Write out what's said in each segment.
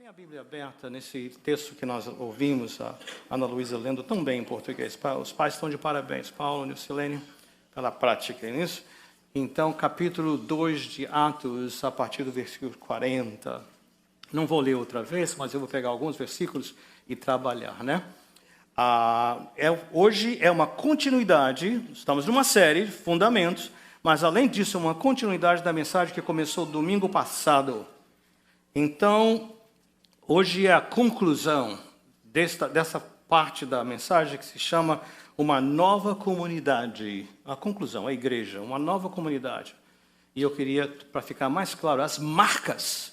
Tem a Bíblia aberta nesse texto que nós ouvimos, a Ana Luísa lendo tão bem em português. Os pais estão de parabéns, Paulo e Nilcilene, pela prática nisso. Então, capítulo 2 de Atos, a partir do versículo 40. Não vou ler outra vez, mas eu vou pegar alguns versículos e trabalhar, né? Hoje é uma continuidade, estamos numa série de fundamentos, mas além disso, uma continuidade da mensagem que começou domingo passado. Então, hoje é a conclusão dessa parte da mensagem que se chama uma nova comunidade. A conclusão, a igreja, uma nova comunidade. E eu queria, para ficar mais claro, as marcas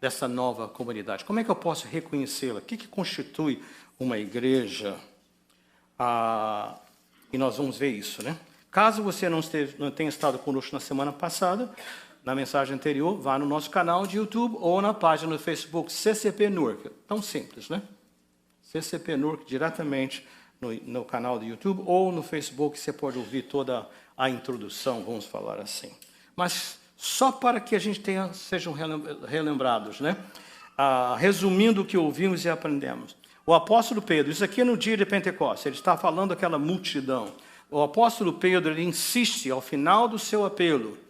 dessa nova comunidade. Como é que eu posso reconhecê-la? O que constitui uma igreja? E nós vamos ver isso, né? Caso você não tenha estado conosco na semana passada, na mensagem anterior, vá no nosso canal de YouTube ou na página do Facebook CCP Newark. Tão simples, né? CCP Newark diretamente no canal do YouTube ou no Facebook, você pode ouvir toda a introdução, vamos falar assim. Mas só para que a gente sejam relembrados, né? Resumindo o que ouvimos e aprendemos. O apóstolo Pedro, isso aqui é no dia de Pentecostes, ele está falando daquela multidão. O apóstolo Pedro, ele insiste ao final do seu apelo.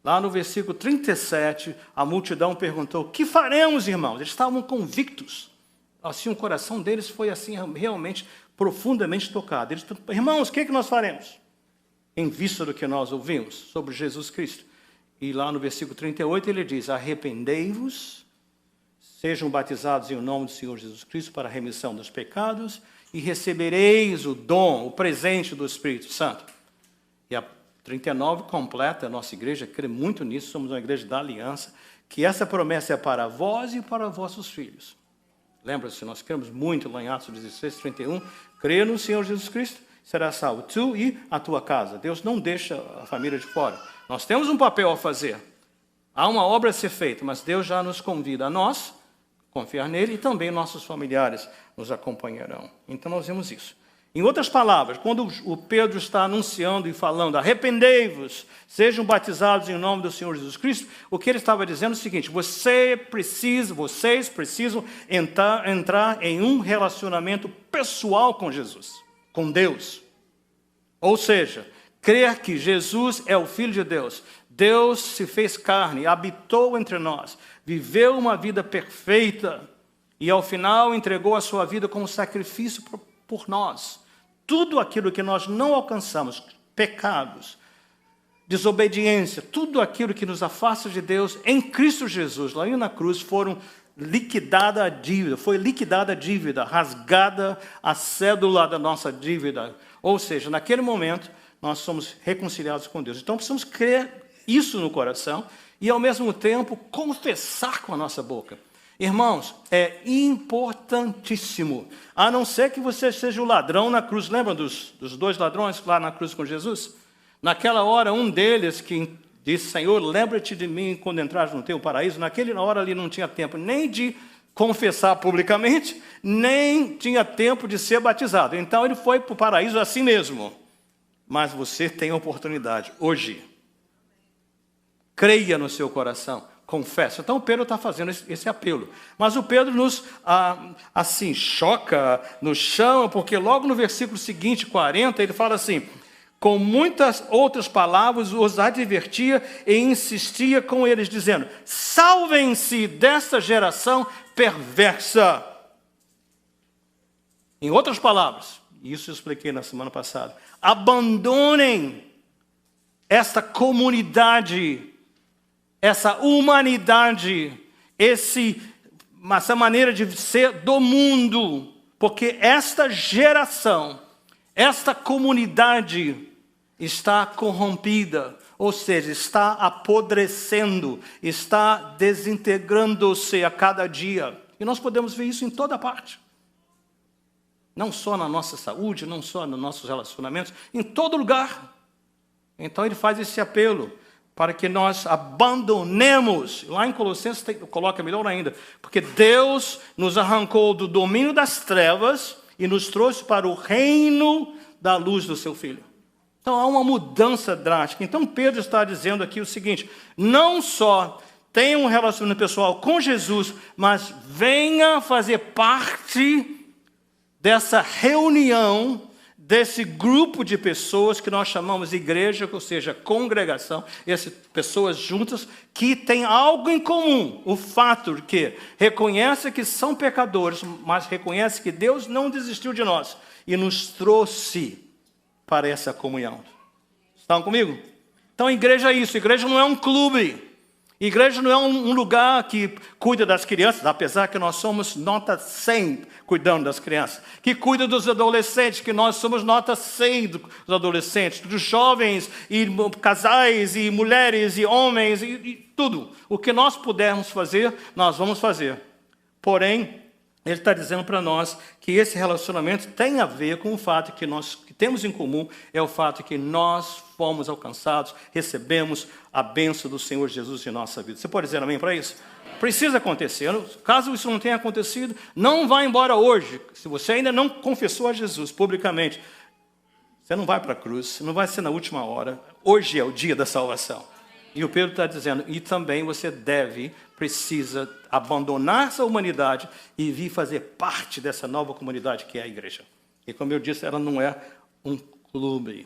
Lá no versículo 37, a multidão perguntou: "Que faremos, irmãos?" Eles estavam convictos. Assim, o coração deles foi assim realmente profundamente tocado. Eles perguntaram: "Irmãos, o que nós faremos?" Em vista do que nós ouvimos sobre Jesus Cristo. E lá no versículo 38 ele diz: "Arrependei-vos, sejam batizados em nome do Senhor Jesus Cristo para a remissão dos pecados e recebereis o dom, o presente do Espírito Santo." E a 39 completa a nossa igreja, crê muito nisso, somos uma igreja da aliança, que essa promessa é para vós e para vossos filhos. Lembra-se, nós cremos muito lá em Atos 16, 31, crê no Senhor Jesus Cristo, será salvo tu e a tua casa. Deus não deixa a família de fora. Nós temos um papel a fazer. Há uma obra a ser feita, mas Deus já nos convida a nós confiar nele e também nossos familiares nos acompanharão. Então nós vemos isso. Em outras palavras, quando o Pedro está anunciando e falando: "Arrependei-vos, sejam batizados em nome do Senhor Jesus Cristo", o que ele estava dizendo é o seguinte: vocês precisam entrar em um relacionamento pessoal com Jesus, com Deus. Ou seja, crer que Jesus é o Filho de Deus. Deus se fez carne, habitou entre nós, viveu uma vida perfeita e ao final entregou a sua vida como sacrifício por nós. Tudo aquilo que nós não alcançamos, pecados, desobediência, tudo aquilo que nos afasta de Deus, em Cristo Jesus, lá na cruz, foi liquidada a dívida, rasgada a cédula da nossa dívida. Ou seja, naquele momento, nós somos reconciliados com Deus. Então, precisamos crer isso no coração e, ao mesmo tempo, confessar com a nossa boca. Irmãos, é importantíssimo, a não ser que você seja o ladrão na cruz. Lembra dos dois ladrões lá na cruz com Jesus? Naquela hora, um deles que disse: "Senhor, lembra-te de mim quando entrares no teu paraíso." Naquela hora ali não tinha tempo nem de confessar publicamente, nem tinha tempo de ser batizado. Então ele foi para o paraíso assim mesmo. Mas você tem a oportunidade hoje. Creia no seu coração. Confessa. Então o Pedro está fazendo esse apelo. Mas o Pedro nos assim choca, nos chama, porque logo no versículo seguinte, 40, ele fala assim: "Com muitas outras palavras os advertia e insistia com eles, dizendo: salvem-se desta geração perversa." Em outras palavras, isso eu expliquei na semana passada, abandonem esta comunidade, essa humanidade, essa maneira de ser do mundo, porque esta geração, esta comunidade está corrompida, ou seja, está apodrecendo, está desintegrando-se a cada dia. E nós podemos ver isso em toda parte. Não só na nossa saúde, não só nos nossos relacionamentos, em todo lugar. Então ele faz esse apelo para que nós abandonemos. Lá em Colossenses coloca melhor ainda, porque Deus nos arrancou do domínio das trevas e nos trouxe para o reino da luz do seu Filho. Então há uma mudança drástica. Então Pedro está dizendo aqui o seguinte: não só tenha um relacionamento pessoal com Jesus, mas venha fazer parte dessa reunião, desse grupo de pessoas que nós chamamos de igreja, ou seja, congregação, essas pessoas juntas que têm algo em comum, o fato de que reconhece que são pecadores, mas reconhece que Deus não desistiu de nós e nos trouxe para essa comunhão. Estão comigo? Então, igreja é isso, igreja não é um clube. Igreja não é um lugar que cuida das crianças, apesar que nós somos nota 100 cuidando das crianças. Que cuida dos adolescentes, que nós somos nota 100 dos adolescentes, dos jovens, e casais, e mulheres, e homens, e tudo. O que nós pudermos fazer, nós vamos fazer. Porém, ele está dizendo para nós que esse relacionamento tem a ver com o fato que nós que temos em comum, é o fato que nós fomos alcançados, recebemos a bênção do Senhor Jesus em nossa vida. Você pode dizer amém para isso? Precisa acontecer. Caso isso não tenha acontecido, não vá embora hoje. Se você ainda não confessou a Jesus publicamente, você não vai para a cruz, não vai ser na última hora. Hoje é o dia da salvação. E o Pedro está dizendo, e também você precisa abandonar essa humanidade e vir fazer parte dessa nova comunidade que é a igreja. E como eu disse, ela não é um clube.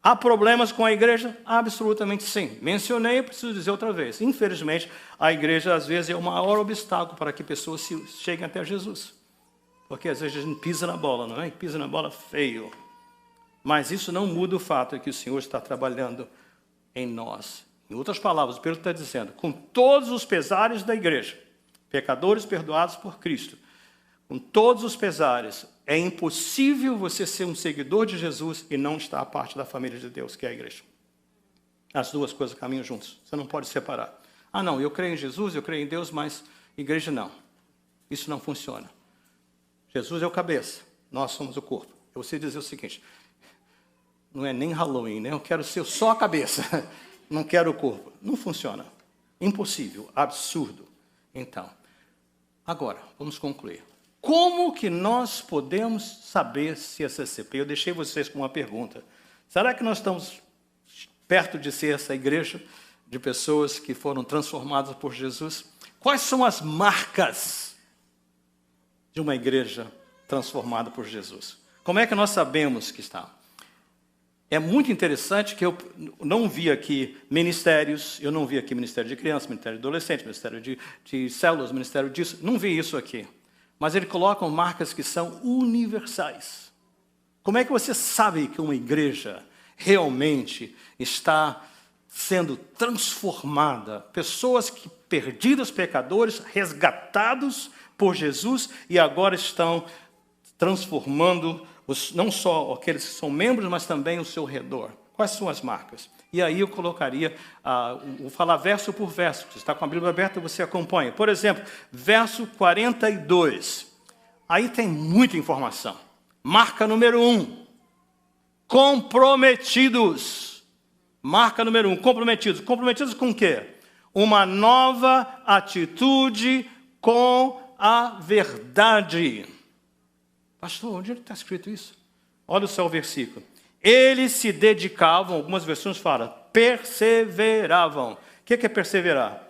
Há problemas com a igreja? Absolutamente sim. Mencionei, preciso dizer outra vez. Infelizmente, a igreja às vezes é o maior obstáculo para que pessoas cheguem até Jesus. Porque às vezes a gente pisa na bola, não é? Pisa na bola feio. Mas isso não muda o fato de que o Senhor está trabalhando em nós. Em outras palavras, o Pedro está dizendo, com todos os pesares da igreja, pecadores perdoados por Cristo, com todos os pesares, é impossível você ser um seguidor de Jesus e não estar parte da família de Deus, que é a igreja. As duas coisas caminham juntos. Você não pode separar. Ah, não, eu creio em Jesus, eu creio em Deus, mas igreja não. Isso não funciona. Jesus é o cabeça, nós somos o corpo. Eu sei dizer o seguinte, não é nem Halloween, né? Eu quero ser só a cabeça, não quero o corpo. Não funciona. Impossível, absurdo. Então, agora, vamos concluir. Como que nós podemos saber se é CCP? Eu deixei vocês com uma pergunta. Será que nós estamos perto de ser essa igreja de pessoas que foram transformadas por Jesus? Quais são as marcas de uma igreja transformada por Jesus? Como é que nós sabemos que está? É muito interessante que eu não vi aqui ministérios, eu não vi aqui ministério de criança, ministério de adolescente, ministério de células, ministério disso, não vi isso aqui. Mas ele coloca marcas que são universais. Como é que você sabe que uma igreja realmente está sendo transformada? Pessoas que perdidos, pecadores, resgatados por Jesus e agora estão transformando não só aqueles que são membros, mas também o seu redor. Quais são as marcas? E aí eu colocaria, vou falar verso por verso. Você está com a Bíblia aberta, você acompanha. Por exemplo, verso 42. Aí tem muita informação. Marca número 1. Comprometidos. Marca número 1, comprometidos. Comprometidos com o quê? Uma nova atitude com a verdade. Pastor, onde está escrito isso? Olha só o versículo. Eles se dedicavam, algumas versões falam, perseveravam. O que é perseverar?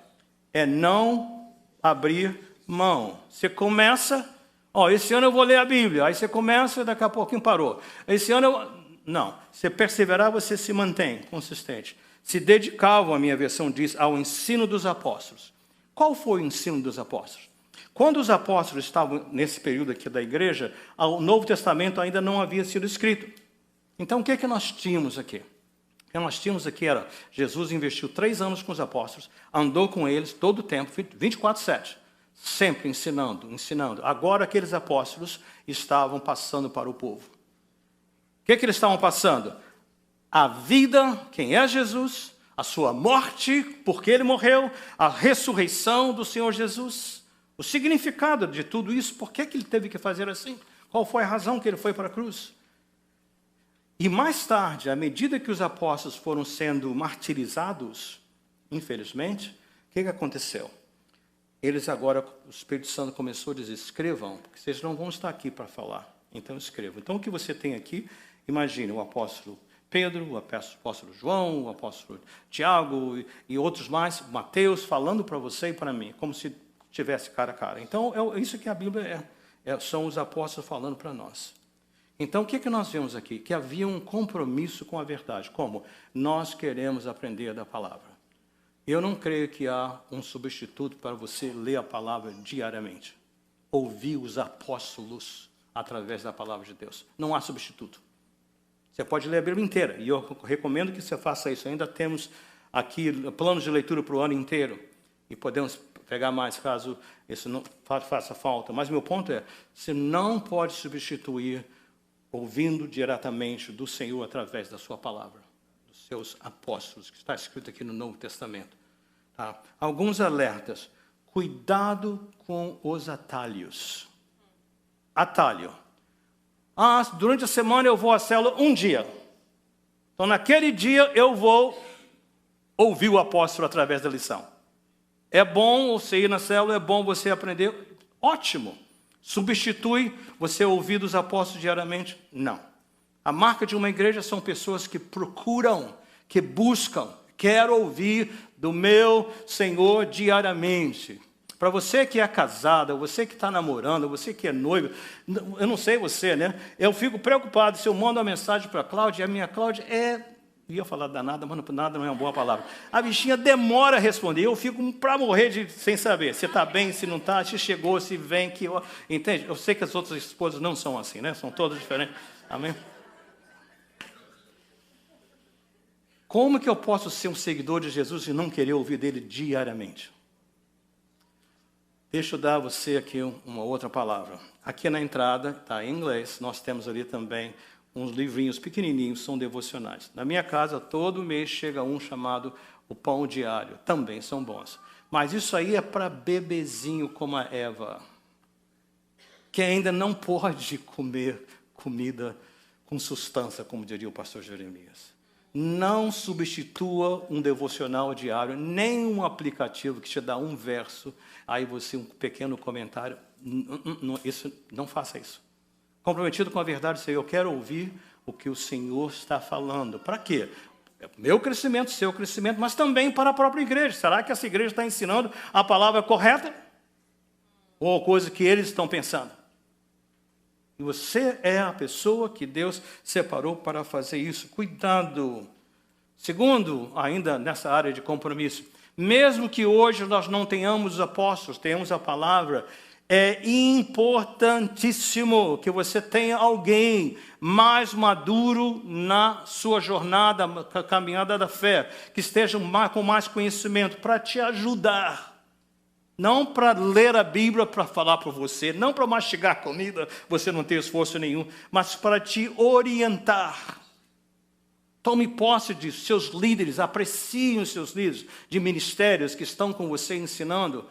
É não abrir mão. Você começa, esse ano eu vou ler a Bíblia. Aí você começa, daqui a pouquinho parou. Esse ano eu... Não, você perseverar, você se mantém consistente. Se dedicavam, a minha versão diz, ao ensino dos apóstolos. Qual foi o ensino dos apóstolos? Quando os apóstolos estavam nesse período aqui da igreja, o Novo Testamento ainda não havia sido escrito. Então, o que é que nós tínhamos aqui? O que nós tínhamos aqui era, Jesus investiu 3 anos com os apóstolos, andou com eles todo o tempo, 24/7, sempre ensinando. Agora, aqueles apóstolos estavam passando para o povo. O que é que eles estavam passando? A vida, quem é Jesus, a sua morte, porque ele morreu, a ressurreição do Senhor Jesus, o significado de tudo isso, por que ele teve que fazer assim? Qual foi a razão que ele foi para a cruz? E mais tarde, à medida que os apóstolos foram sendo martirizados, infelizmente, o que aconteceu? Eles agora, o Espírito Santo começou a dizer, escrevam, porque vocês não vão estar aqui para falar, então escrevam. Então o que você tem aqui, imagine o apóstolo Pedro, o apóstolo João, o apóstolo Tiago e outros mais, Mateus, falando para você e para mim, como se tivesse cara a cara. Então, é isso que a Bíblia são os apóstolos falando para nós. Então, o que nós vemos aqui? Que havia um compromisso com a verdade. Como? Nós queremos aprender da palavra. Eu não creio que há um substituto para você ler a palavra diariamente. Ouvir os apóstolos através da palavra de Deus. Não há substituto. Você pode ler a Bíblia inteira. E eu recomendo que você faça isso. Ainda temos aqui planos de leitura para o ano inteiro. E podemos pegar mais caso isso não faça falta. Mas meu ponto é, você não pode substituir ouvindo diretamente do Senhor através da sua palavra, dos seus apóstolos, que está escrito aqui no Novo Testamento. Tá? Alguns alertas. Cuidado com os atalhos. Atalho. Durante a semana eu vou à célula um dia. Então, naquele dia eu vou ouvir o apóstolo através da lição. É bom você ir na célula, é bom você aprender. Ótimo. Substitui você ouvir dos apóstolos diariamente? Não. A marca de uma igreja são pessoas que procuram, que buscam, quero ouvir do meu Senhor diariamente. Para você que é casada, você que está namorando, você que é noivo, eu não sei você, né? Eu fico preocupado se eu mando uma mensagem para a Cláudia, a minha Cláudia ia falar danada, mas nada não é uma boa palavra. A bichinha demora a responder, eu fico para morrer sem saber se está bem, se não está, se chegou, se vem, entende? Eu sei que as outras esposas não são assim, né? São todas diferentes. Amém? Como que eu posso ser um seguidor de Jesus e não querer ouvir dele diariamente? Deixa eu dar a você aqui uma outra palavra. Aqui na entrada, está em inglês, nós temos ali também uns livrinhos pequenininhos, são devocionais. Na minha casa, todo mês chega um chamado O Pão Diário. Também são bons. Mas isso aí é para bebezinho como a Eva, que ainda não pode comer comida com substância, como diria o pastor Jeremias. Não substitua um devocional diário, nem um aplicativo que te dá um verso, aí você um pequeno comentário. Não faça isso. Comprometido com a verdade, Senhor, eu quero ouvir o que o Senhor está falando. Para quê? Meu crescimento, seu crescimento, mas também para a própria igreja. Será que essa igreja está ensinando a palavra correta? Ou coisa que eles estão pensando? E você é a pessoa que Deus separou para fazer isso. Cuidado. Segundo, ainda nessa área de compromisso, mesmo que hoje nós não tenhamos os apóstolos, tenhamos a palavra, é importantíssimo que você tenha alguém mais maduro na sua jornada, caminhada da fé, que esteja com mais conhecimento para te ajudar. Não para ler a Bíblia para falar para você, não para mastigar comida, você não tem esforço nenhum, mas para te orientar. Tome posse disso. Seus líderes, apreciem os seus líderes de ministérios que estão com você ensinando.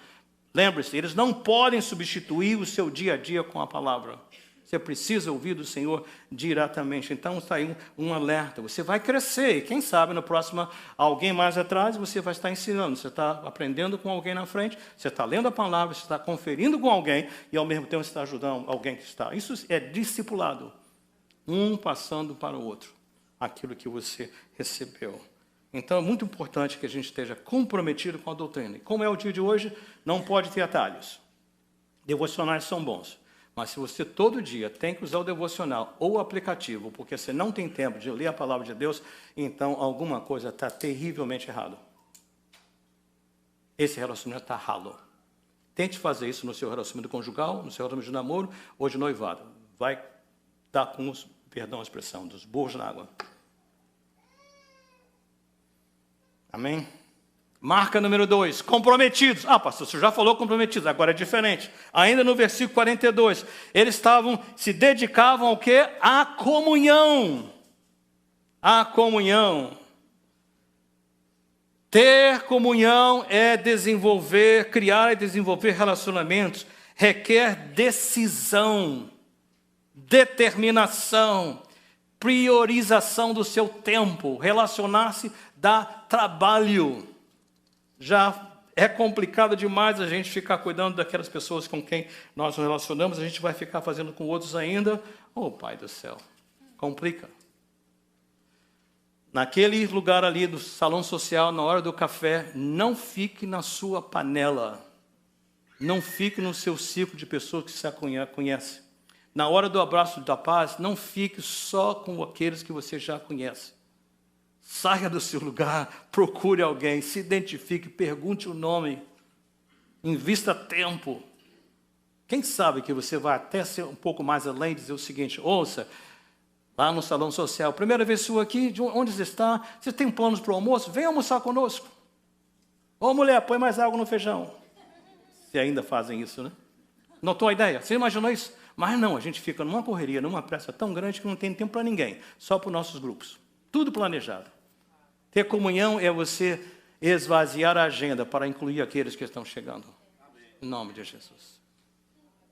Lembre-se, eles não podem substituir o seu dia a dia com a palavra. Você precisa ouvir do Senhor diretamente. Então, está aí um alerta. Você vai crescer. E quem sabe, no próximo, alguém mais atrás, você vai estar ensinando. Você está aprendendo com alguém na frente. Você está lendo a palavra. Você está conferindo com alguém. E, ao mesmo tempo, você está ajudando alguém que está. Isso é discipulado. Um passando para o outro. Aquilo que você recebeu. Então, é muito importante que a gente esteja comprometido com a doutrina. E como é o dia de hoje, não pode ter atalhos. Devocionais são bons. Mas se você todo dia tem que usar o devocional ou o aplicativo, porque você não tem tempo de ler a palavra de Deus, então alguma coisa está terrivelmente errada. Esse relacionamento está ralo. Tente fazer isso no seu relacionamento conjugal, no seu relacionamento de namoro ou de noivado. Vai dar com os, perdão a expressão, dos burros na água. Amém? Marca número 2, comprometidos. Pastor, você já falou comprometidos, agora é diferente. Ainda no versículo 42, eles se dedicavam ao quê? À comunhão. À comunhão. Ter comunhão é criar e desenvolver relacionamentos. Requer decisão, determinação, priorização do seu tempo. Relacionar-se dá trabalho. Já é complicado demais a gente ficar cuidando daquelas pessoas com quem nós nos relacionamos, a gente vai ficar fazendo com outros ainda. Pai do céu, complica. naquele lugar ali do salão social, na hora do café, não fique na sua panela. Não fique no seu círculo de pessoas que você conhece. Na hora do abraço da paz, não fique só com aqueles que você já conhece. Saia do seu lugar, procure alguém, se identifique, pergunte o nome, invista tempo. Quem sabe que você vai até ser um pouco mais além e dizer o seguinte: ouça, lá no salão social, primeira vez sua aqui, de onde você está? Você tem planos para o almoço? Vem almoçar conosco. Ô mulher, põe mais água no feijão. Se ainda fazem isso, né? Notou a ideia? Você imaginou isso? Mas não, a gente fica numa correria, numa pressa tão grande que não tem tempo para ninguém, só para os nossos grupos. Tudo planejado. Ter comunhão é você esvaziar a agenda para incluir aqueles que estão chegando. Em nome de Jesus.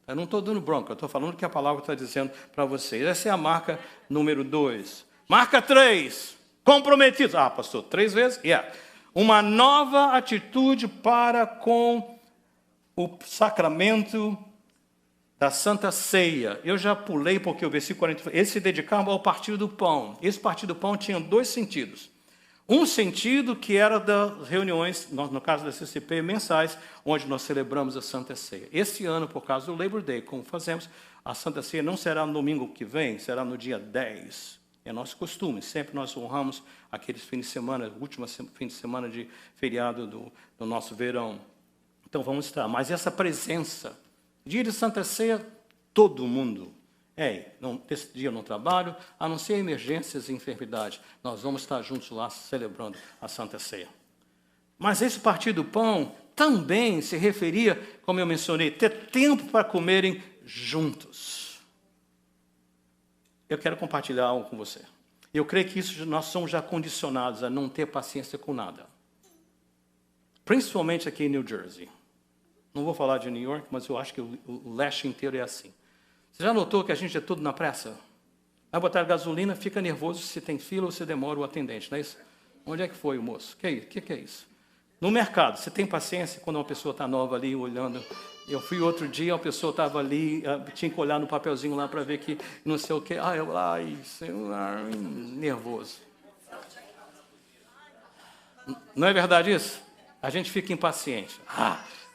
Eu não estou dando bronca, eu estou falando o que a palavra está dizendo para vocês. Essa é a marca número 2. Marca 3. Comprometidos. Ah, pastor, 3 vezes? Yeah. Uma nova atitude para com o sacramento da Santa Ceia. Eu já pulei porque o versículo 40, eles se dedicavam ao partir do pão. Esse partir do pão tinha 2 sentidos. Um sentido que era das reuniões, no caso da CCP, mensais, onde nós celebramos a Santa Ceia. Esse ano, por causa do Labor Day, como fazemos, a Santa Ceia não será no domingo que vem, será no dia 10. É nosso costume, sempre nós honramos aqueles fins de semana, último fim de semana de feriado do nosso verão. Então vamos estar. Mas essa presença, dia de Santa Ceia, todo mundo. Esse dia eu não trabalho, a não ser emergências e enfermidade. Nós vamos estar juntos lá celebrando a Santa Ceia. Mas esse partir do pão também se referia, como eu mencionei, ter tempo para comerem juntos. Eu quero compartilhar algo com você. Eu creio que isso nós somos já condicionados a não ter paciência com nada. Principalmente aqui em New Jersey. Não vou falar de New York, mas eu acho que o leste inteiro é assim. Você já notou que a gente é tudo na pressa? Vai botar gasolina, fica nervoso se tem fila ou se demora o atendente, não é isso? Onde é que foi o moço? O que é isso? No mercado, você tem paciência quando uma pessoa está nova ali olhando? Eu fui outro dia, a pessoa estava ali, tinha que olhar no papelzinho lá para ver que não sei o quê. Nervoso. Não é verdade isso? A gente fica impaciente.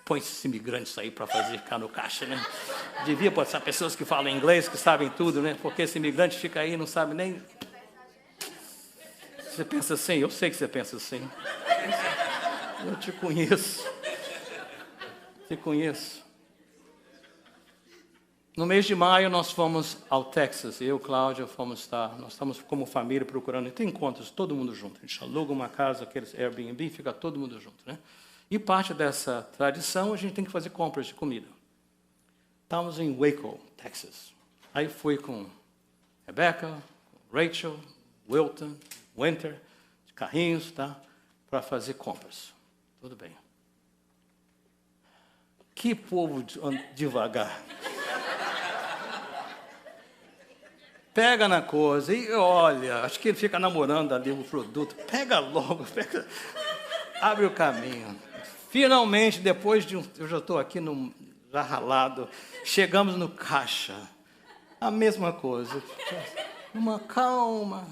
Põe esses imigrantes aí para fazer ficar no caixa, né? Devia botar pessoas que falam inglês, que sabem tudo, né? Porque esse imigrante fica aí e não sabe nem... Você pensa assim? Eu sei que você pensa assim. Eu te conheço. Te conheço. No mês de maio, nós fomos ao Texas. Eu, Cláudia, nós estamos como família procurando. E tem encontros, todo mundo junto. A gente aluga uma casa, aqueles Airbnb, fica todo mundo junto, né? E parte dessa tradição, a gente tem que fazer compras de comida. Estávamos em Waco, Texas. Aí fui com Rebecca, Rachel, Wilton, Winter, de carrinhos, tá? Para fazer compras. Tudo bem. Que povo devagar. Pega na coisa e olha, acho que ele fica namorando ali o produto. Pega logo, abre o caminho. Finalmente, depois de eu já estou aqui já ralado, chegamos no caixa. A mesma coisa. Uma calma.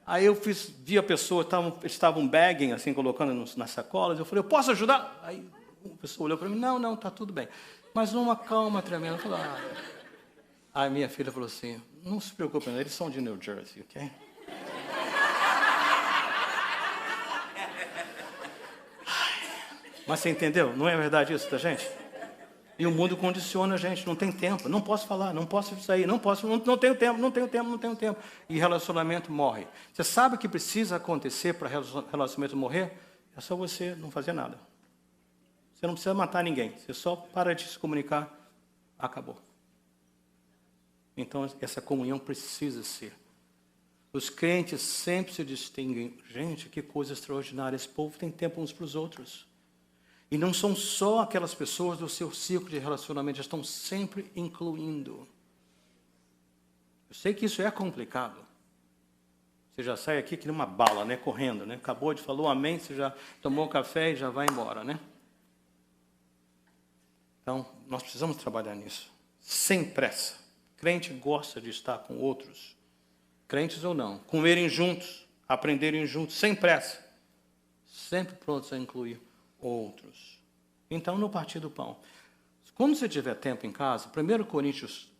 Aí eu vi a pessoa, estavam bagging, assim, colocando nas sacolas. Eu falei, eu posso ajudar? Aí a pessoa olhou para mim, não, está tudo bem. Mas numa calma tremenda. Eu falei, Aí minha filha falou assim, não se preocupe, eles são de New Jersey, ok? Mas você entendeu? Não é verdade isso da gente? E o mundo condiciona a gente, não tem tempo, não posso falar, não posso sair, não tenho tempo. E relacionamento morre. Você sabe o que precisa acontecer para relacionamento morrer? É só você não fazer nada. Você não precisa matar ninguém, você só para de se comunicar, acabou. Então, essa comunhão precisa ser. Os crentes sempre se distinguem. Gente, que coisa extraordinária, esse povo tem tempo uns para os outros. E não são só aquelas pessoas do seu círculo de relacionamento, já estão sempre incluindo. Eu sei que isso é complicado. Você já sai aqui que nem uma bala, né, correndo, né? Acabou de falar amém, você já tomou café e já vai embora, né? Então, nós precisamos trabalhar nisso, sem pressa. Crente gosta de estar com outros, crentes ou não, comerem juntos, aprenderem juntos, sem pressa, sempre prontos a incluir outros. Então, no partir do pão. Quando você tiver tempo em casa, 1 Coríntios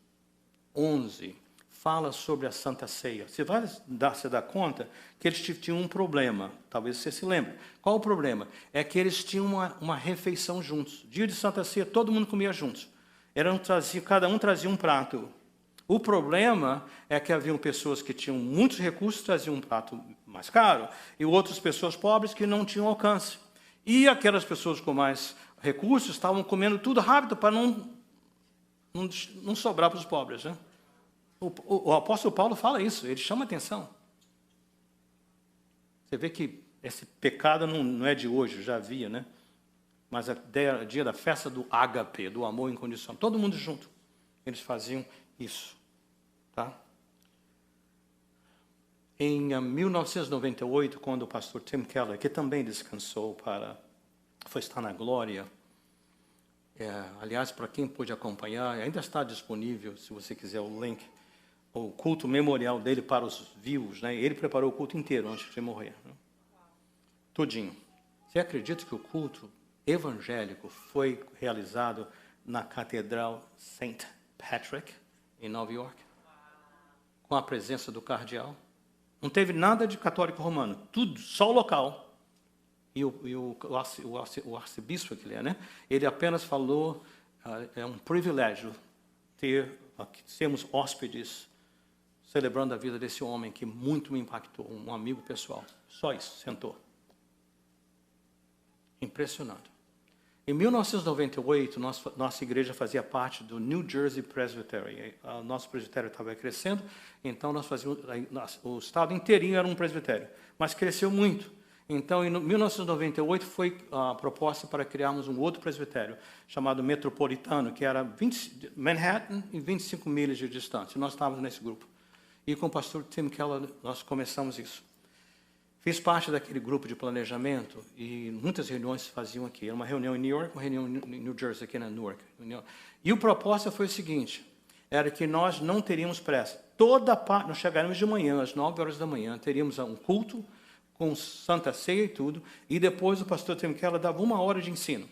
11 fala sobre a Santa Ceia. Você vai se dar conta que eles tinham um problema. Talvez você se lembre. Qual o problema? É que eles tinham uma refeição juntos. Dia de Santa Ceia, todo mundo comia juntos. Cada um trazia um prato. O problema é que haviam pessoas que tinham muitos recursos, traziam um prato mais caro, e outras pessoas pobres que não tinham alcance. E aquelas pessoas com mais recursos estavam comendo tudo rápido para não sobrar para os pobres, né? O apóstolo Paulo fala isso, ele chama atenção. Você vê que esse pecado não é de hoje, já havia, né? Mas é dia da festa do ágape, do amor incondicional. Todo mundo junto, eles faziam isso. Tá? Em 1998, quando o pastor Tim Keller, que também descansou foi estar na glória, aliás, para quem pôde acompanhar, ainda está disponível, se você quiser, o link, o culto memorial dele para os vivos, né? Ele preparou o culto inteiro antes de morrer. Né? Tudinho. Você acredita que o culto evangélico foi realizado na Catedral St. Patrick, em Nova York? Com a presença do cardeal? Não teve nada de católico romano, tudo, só o local. E o arcebispo que ele é, né? Ele apenas falou, é um privilégio sermos hóspedes, celebrando a vida desse homem que muito me impactou, um amigo pessoal. Só isso, sentou. Impressionante. Em 1998, nossa igreja fazia parte do New Jersey Presbytery. O nosso presbitério estava crescendo, então o estado inteirinho era um presbitério, mas cresceu muito. Então, em 1998, foi a proposta para criarmos um outro presbitério, chamado Metropolitano, que era Manhattan e 25 milhas de distância. Nós estávamos nesse grupo. E com o pastor Tim Keller, nós começamos isso. Fiz parte daquele grupo de planejamento e muitas reuniões se faziam aqui. Era uma reunião em New York, uma reunião em New Jersey, aqui na Newark. E o propósito foi o seguinte, era que nós não teríamos pressa. Nós chegaríamos de manhã, às 9 horas da manhã, teríamos um culto com Santa Ceia e tudo, e depois o pastor Tim Keller dava 1 hora de ensino.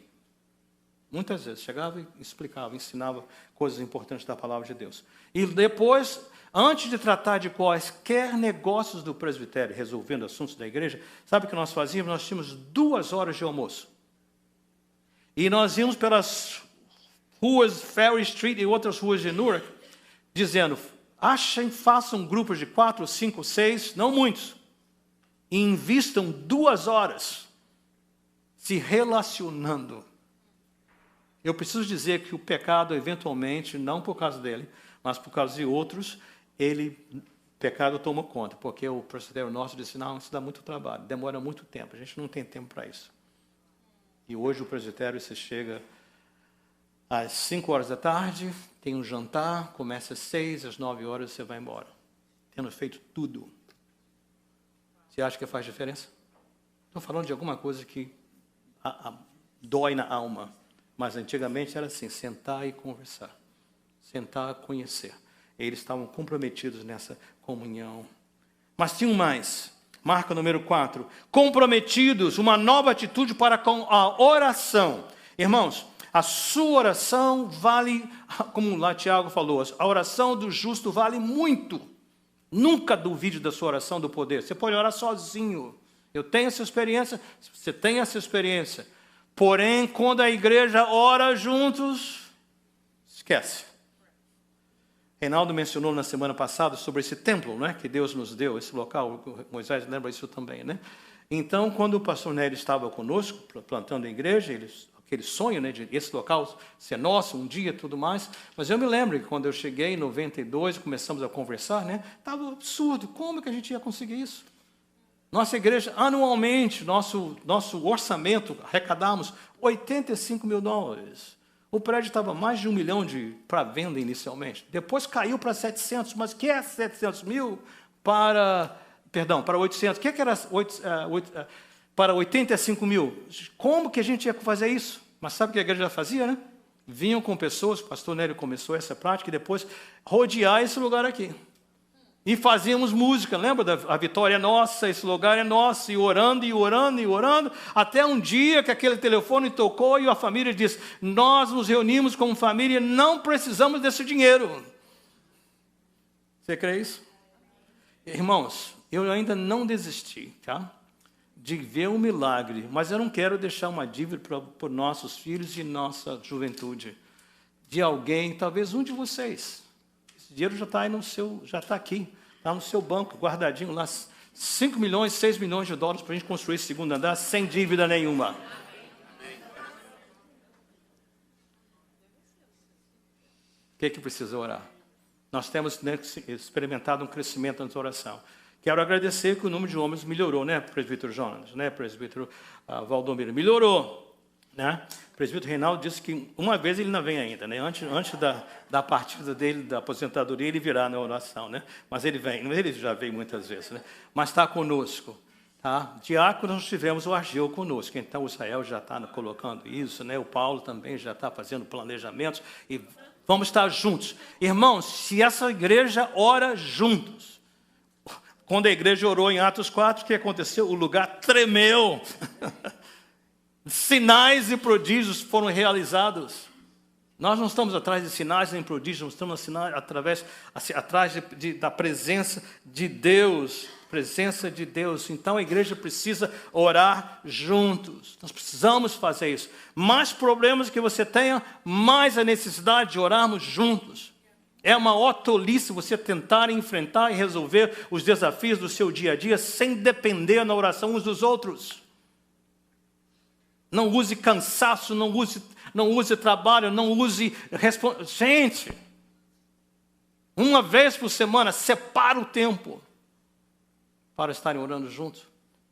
Muitas vezes, chegava e explicava, ensinava coisas importantes da palavra de Deus. E depois, antes de tratar de quaisquer negócios do presbitério, resolvendo assuntos da igreja, sabe o que nós fazíamos? Nós tínhamos 2 horas de almoço. E nós íamos pelas ruas Ferry Street e outras ruas de Newark, dizendo, façam grupos de 4, 5, 6, não muitos, e invistam 2 horas se relacionando. Eu preciso dizer que o pecado, eventualmente, não por causa dele, mas por causa de outros, o pecado toma conta, porque o presbitério nosso disse, não, isso dá muito trabalho, demora muito tempo, a gente não tem tempo para isso. E hoje o presbitério, você chega às 5 horas da tarde, tem um jantar, começa às 6, às 9 horas você vai embora, tendo feito tudo. Você acha que faz diferença? Estou falando de alguma coisa que dói na alma. Mas antigamente era assim, sentar e conversar. Sentar e conhecer. Eles estavam comprometidos nessa comunhão. Mas tinham mais. Marca número 4. Comprometidos, uma nova atitude para com a oração. Irmãos, a sua oração vale, como lá Tiago falou, a oração do justo vale muito. Nunca duvide da sua oração do poder. Você pode orar sozinho. Eu tenho essa experiência, você tem essa experiência. Porém, quando a igreja ora juntos, esquece. Reinaldo mencionou na semana passada sobre esse templo, né, que Deus nos deu, esse local. Moisés lembra isso também, né? Então, quando o pastor Nery estava conosco, plantando a igreja, aquele sonho, né, de esse local ser nosso um dia e tudo mais, mas eu me lembro que quando eu cheguei em 92, começamos a conversar, né, estava absurdo, como que a gente ia conseguir isso? Nossa igreja, anualmente, nosso orçamento, arrecadamos $85 mil. O prédio estava mais de 1 milhão para venda inicialmente. Depois caiu para 700, mas o que é 700 mil para 800? O que era para 85 mil? Como que a gente ia fazer isso? Mas sabe o que a igreja fazia, né? Vinham com pessoas, o pastor Nery começou essa prática, e depois rodear esse lugar aqui. E fazíamos música, lembra? A vitória é nossa, esse lugar é nosso, e orando, e orando, e orando, até um dia que aquele telefone tocou e a família disse, nós nos reunimos como família e não precisamos desse dinheiro. Você crê isso? Irmãos, eu ainda não desisti, tá? De ver um milagre, mas eu não quero deixar uma dívida para nossos filhos e nossa juventude. De alguém, talvez um de vocês. Esse dinheiro já está aí já está aqui. Está no seu banco, guardadinho lá, 5 milhões, 6 milhões de dólares para a gente construir esse segundo andar sem dívida nenhuma. O que é que precisa orar? Nós temos, né, experimentado um crescimento na oração. Quero agradecer que o número de homens melhorou, né, presbítero Jonas, né, presbítero Valdomiro, melhorou. Né? O presbítero Reinaldo disse que uma vez ele não vem ainda, né? Antes da partida dele, da aposentadoria, ele virá na oração, né? Mas ele vem, ele já veio muitas vezes, né? Mas está conosco. Tá? Diácono, nós tivemos o Argeu conosco, então o Israel já está colocando isso, né? O Paulo também já está fazendo planejamentos, e vamos estar juntos. Irmãos, se essa igreja ora juntos, quando a igreja orou em Atos 4, o que aconteceu? O lugar tremeu. Sinais e prodígios foram realizados. Nós não estamos atrás de sinais nem prodígios, nós estamos atrás da presença de Deus. Presença de Deus. Então a igreja precisa orar juntos. Nós precisamos fazer isso. Mais problemas que você tenha, mais a necessidade de orarmos juntos. É uma tolice você tentar enfrentar e resolver os desafios do seu dia a dia sem depender na oração uns dos outros. Não use cansaço, não use trabalho, não use... Gente, uma vez por semana, separa o tempo para estarem orando juntos.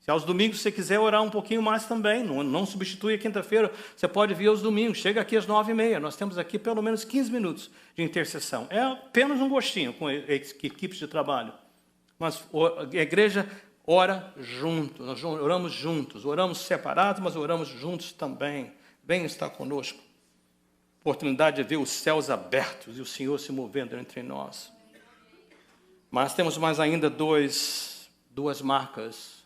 Se aos domingos você quiser orar um pouquinho mais também, não substitui a quinta-feira, você pode vir aos domingos, chega aqui às 9h30, nós temos aqui pelo menos 15 minutos de intercessão. É apenas um gostinho com equipes de trabalho. Mas a igreja... ora junto, nós oramos juntos, oramos separados, mas oramos juntos também. Vem estar conosco. Oportunidade de ver os céus abertos e o Senhor se movendo entre nós. Mas temos mais ainda duas marcas.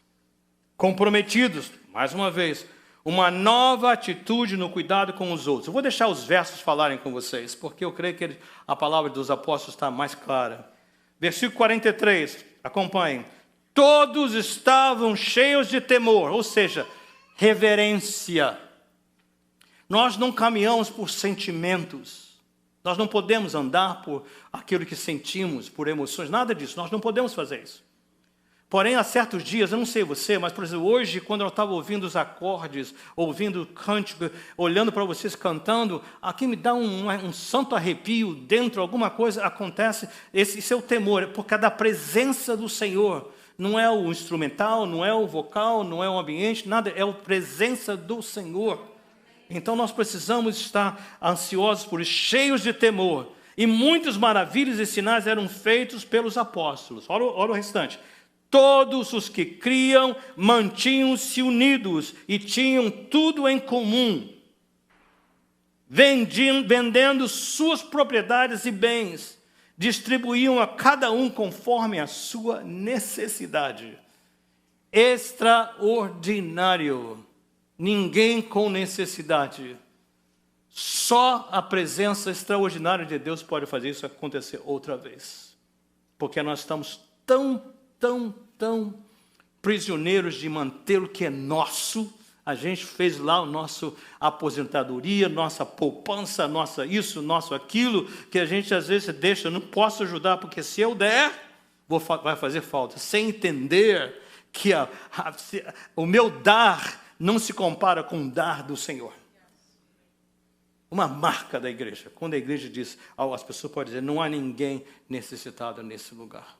Comprometidos, mais uma vez, uma nova atitude no cuidado com os outros. Eu vou deixar os versos falarem com vocês, porque eu creio que a palavra dos apóstolos está mais clara. Versículo 43, acompanhem. Todos estavam cheios de temor, ou seja, reverência. Nós não caminhamos por sentimentos. Nós não podemos andar por aquilo que sentimos, por emoções, nada disso. Nós não podemos fazer isso. Porém, há certos dias, eu não sei você, mas, por exemplo, hoje, quando eu estava ouvindo os acordes, ouvindo o cântico, olhando para vocês cantando, aqui me dá um santo arrepio dentro, alguma coisa acontece, esse seu temor, por causa da presença do Senhor. Não é o instrumental, não é o vocal, não é o ambiente, nada, é a presença do Senhor. Então nós precisamos estar ansiosos por isso, cheios de temor. E muitas maravilhas e sinais eram feitos pelos apóstolos. Olha o restante. Todos os que criam mantinham-se unidos e tinham tudo em comum, vendendo suas propriedades e bens, distribuíam a cada um conforme a sua necessidade. Extraordinário. Ninguém com necessidade. Só a presença extraordinária de Deus pode fazer isso acontecer outra vez. Porque nós estamos tão prisioneiros de manter o que é nosso. A gente fez lá a nossa aposentadoria, nossa poupança, nossa isso, nosso aquilo, que a gente às vezes deixa, não posso ajudar, porque se eu der, vai fazer falta. Sem entender que o meu dar não se compara com o dar do Senhor. Uma marca da igreja. Quando a igreja diz, as pessoas podem dizer, não há ninguém necessitado nesse lugar.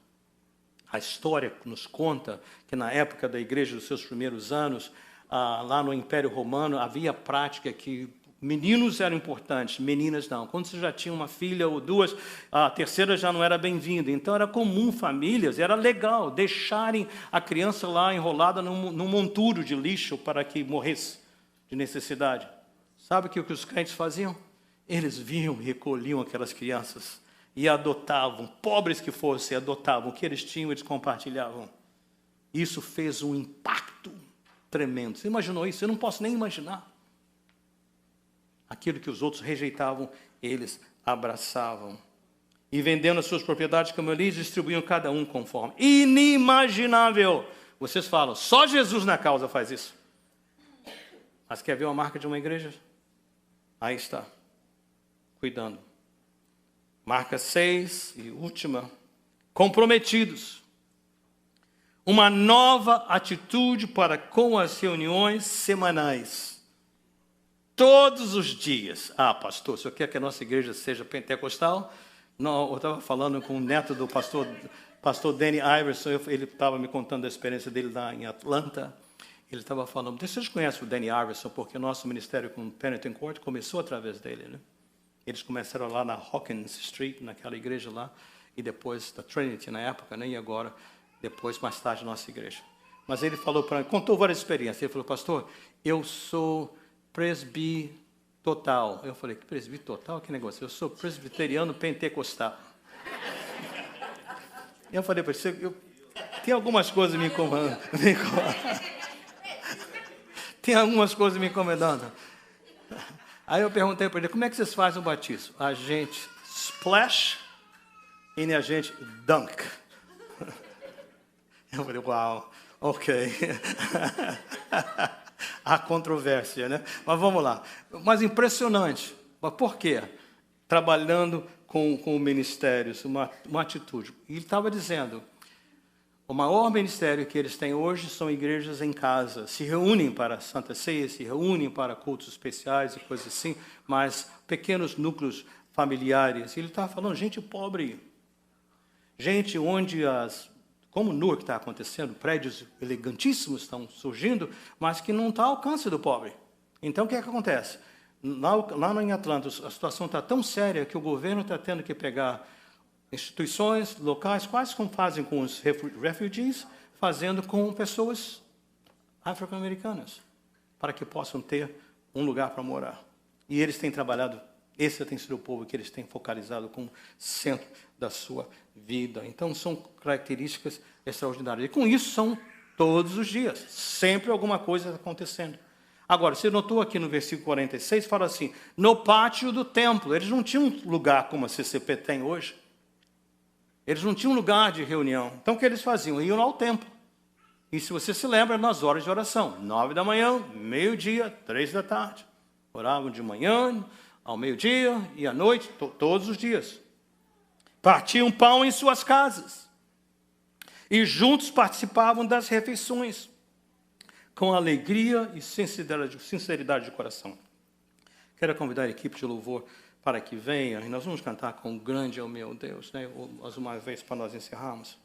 A história nos conta que na época da igreja, dos seus primeiros anos, lá no Império Romano, havia prática que meninos eram importantes, meninas não. Quando você já tinha uma filha ou duas, a terceira já não era bem-vinda. Então era comum famílias, era legal deixarem a criança lá enrolada num monturo de lixo para que morresse de necessidade. Sabe o que os crentes faziam? Eles vinham e recolhiam aquelas crianças e adotavam, pobres que fossem, adotavam o que eles tinham, eles compartilhavam. Isso fez um impacto tremendo. Você imaginou isso? Eu não posso nem imaginar. Aquilo que os outros rejeitavam, eles abraçavam. E vendendo as suas propriedades, como eu li, distribuíam cada um conforme. Inimaginável! Vocês falam, só Jesus na causa faz isso. Mas quer ver uma marca de uma igreja? Aí está. Cuidando. Marca 6 e última. Comprometidos. Uma nova atitude para com as reuniões semanais. Todos os dias. Ah, pastor, o senhor quer que a nossa igreja seja pentecostal? Não, eu estava falando com o neto do pastor Danny Iverson, ele estava me contando a experiência dele lá em Atlanta. Ele estava falando, vocês conhecem o Danny Iverson, porque o nosso ministério com o Penitent Court começou através dele, né? Eles começaram lá na Hawkins Street, naquela igreja lá, e depois da Trinity na época, né? E agora, depois, mais tarde, nossa igreja. Mas ele falou para mim, contou várias experiências. Ele falou, pastor, eu sou presbitotal. Eu falei, que presbitotal? Que negócio? Eu sou presbiteriano pentecostal. Eu falei para ele, tem algumas coisas me incomodando. Tem algumas coisas me incomodando. Aí eu perguntei para ele, como é que vocês fazem o batismo? A gente splash e a gente dunk. Eu falei, uau, ok. Há controvérsia, né? Mas vamos lá. Mas impressionante. Mas por quê? Trabalhando com ministérios, uma atitude. E ele estava dizendo, o maior ministério que eles têm hoje são igrejas em casa. Se reúnem para Santa Ceia, se reúnem para cultos especiais e coisas assim, mas pequenos núcleos familiares. E ele estava falando, gente pobre. Gente onde como no que está acontecendo, prédios elegantíssimos estão surgindo, mas que não está ao alcance do pobre. Então, o que é que acontece? Lá em Atlanta, a situação está tão séria que o governo está tendo que pegar instituições locais, quase como fazem com os refugees, fazendo com pessoas afro-americanas, para que possam ter um lugar para morar. E eles têm trabalhado, esse tem sido o povo que eles têm focalizado como centro da sua vida. Então, são características extraordinárias. E com isso, são todos os dias, sempre alguma coisa acontecendo. Agora, você notou aqui no versículo 46, fala assim, no pátio do templo. Eles não tinham um lugar como a CCP tem hoje. Eles não tinham lugar de reunião. Então, o que eles faziam? Iam ao templo. E se você se lembra, nas horas de oração, 9 da manhã, meio-dia, 3 da tarde. Oravam de manhã, ao meio-dia e à noite, todos os dias. Partiam pão em suas casas. E juntos participavam das refeições, com alegria e sinceridade de coração. Quero convidar a equipe de louvor para que venha, e nós vamos cantar com grande é o meu Deus, né? Mais uma vez para nós encerrarmos.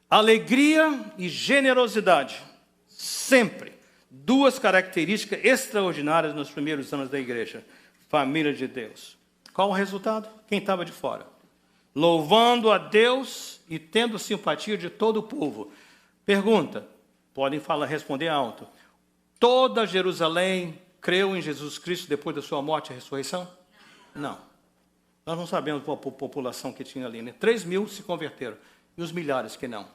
Alegria e generosidade, sempre. Duas características extraordinárias nos primeiros anos da igreja. Família de Deus. Qual o resultado? Quem estava de fora? Louvando a Deus e tendo simpatia de todo o povo. Pergunta, podem responder alto. Toda Jerusalém creu em Jesus Cristo depois da sua morte e ressurreição? Não. Nós não sabemos a população que tinha ali, né? 3.000 se converteram. E os milhares que não?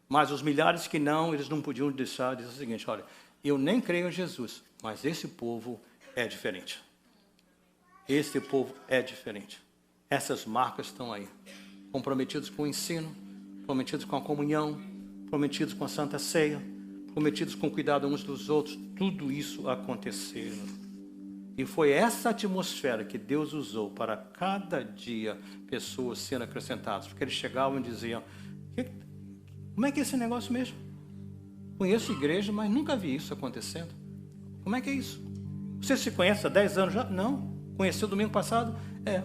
Mas os milhares que não, eles não podiam deixar de dizer o seguinte, olha, eu nem creio em Jesus, mas esse povo é diferente. Esse povo é diferente. Essas marcas estão aí. Comprometidos com o ensino, comprometidos com a comunhão, comprometidos com a Santa Ceia, comprometidos com o cuidado uns dos outros. Tudo isso aconteceu. E foi essa atmosfera que Deus usou para cada dia pessoas sendo acrescentadas. Porque eles chegavam e diziam, como é que é esse negócio mesmo? Conheço igreja, mas nunca vi isso acontecendo. Como é que é isso? Você se conhece há 10 anos já? Não. Conheceu domingo passado? É.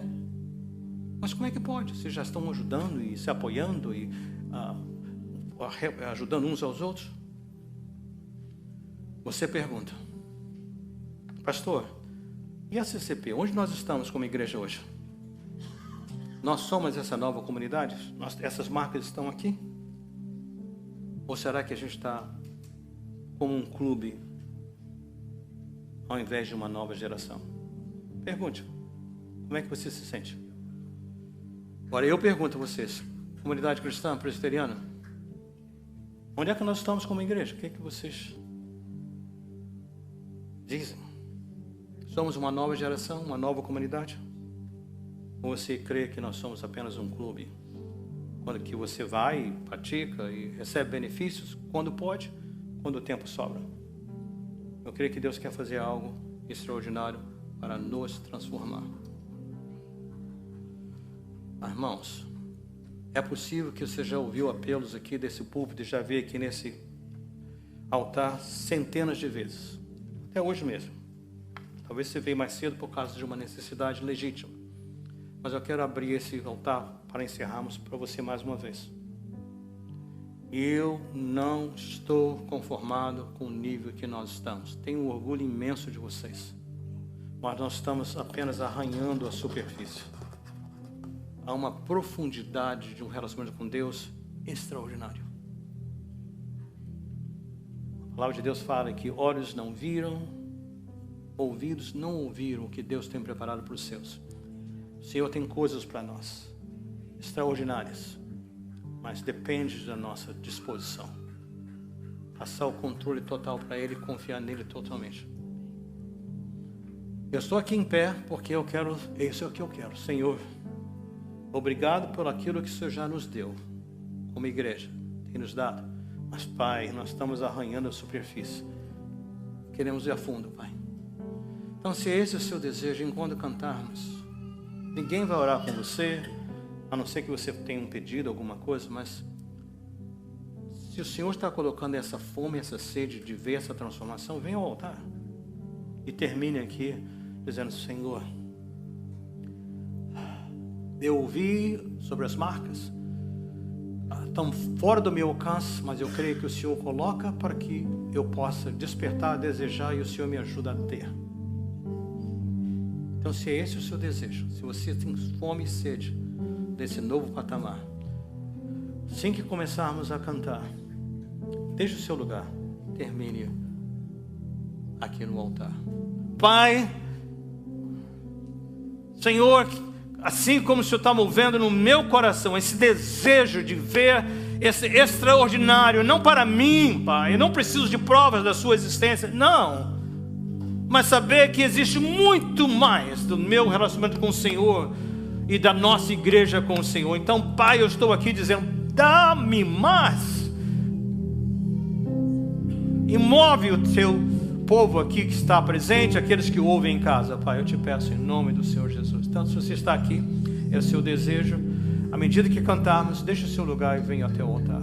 Mas como é que pode? Vocês já estão ajudando e se apoiando e ajudando uns aos outros? Você pergunta, pastor, e a CCP? Onde nós estamos como igreja hoje? Nós somos essa nova comunidade? Essas marcas estão aqui? Ou será que a gente está como um clube ao invés de uma nova geração? Pergunte, como é que você se sente? Agora eu pergunto a vocês, comunidade cristã, presbiteriana, onde é que nós estamos como igreja? O que é que vocês dizem? Somos uma nova geração, uma nova comunidade? Ou você crê que nós somos apenas um clube? Quando que você vai, pratica e recebe benefícios, quando pode, quando o tempo sobra. Eu creio que Deus quer fazer algo extraordinário para nos transformar. Irmãos, é possível que você já ouviu apelos aqui desse púlpito, já veio aqui nesse altar centenas de vezes, até hoje mesmo. Talvez você veio mais cedo por causa de uma necessidade legítima, mas eu quero abrir esse altar para encerrarmos para você mais uma vez. Eu não estou conformado com o nível que nós estamos. Tenho um orgulho imenso de vocês, mas nós estamos apenas arranhando a superfície. Há uma profundidade de um relacionamento com Deus extraordinário. A palavra de Deus fala que olhos não viram, ouvidos não ouviram o que Deus tem preparado para os seus. O Senhor tem coisas para nós extraordinárias, mas depende da nossa disposição. Passar o controle total para Ele e confiar nele totalmente. Eu estou aqui em pé porque eu quero, isso é o que eu quero. Senhor, obrigado por aquilo que o Senhor já nos deu, como igreja, tem nos dado. Mas, Pai, nós estamos arranhando a superfície. Queremos ir a fundo, Pai. Então, se esse é o seu desejo, enquanto cantarmos, ninguém vai orar com você, a não ser que você tenha um pedido, alguma coisa, mas se o Senhor está colocando essa fome, essa sede de ver essa transformação, venha ao altar. E termine aqui dizendo: Senhor, eu ouvi sobre as marcas, estão fora do meu alcance, mas eu creio que o Senhor coloca para que eu possa despertar, desejar, e o Senhor me ajuda a ter. Então, se é esse o seu desejo, se você tem fome e sede desse novo patamar, assim que começarmos a cantar, deixe o seu lugar, termine aqui no altar. Pai, Senhor, assim como o Senhor está movendo no meu coração esse desejo de ver esse extraordinário, não para mim, Pai, eu não preciso de provas da sua existência, não, mas saber que existe muito mais do meu relacionamento com o Senhor e da nossa igreja com o Senhor. Então, Pai, eu estou aqui dizendo: dá-me mais, e move o teu povo aqui que está presente, aqueles que ouvem em casa, Pai, eu te peço em nome do Senhor Jesus. Então, se você está aqui, é o seu desejo, à medida que cantarmos, deixe o seu lugar e venha até o altar.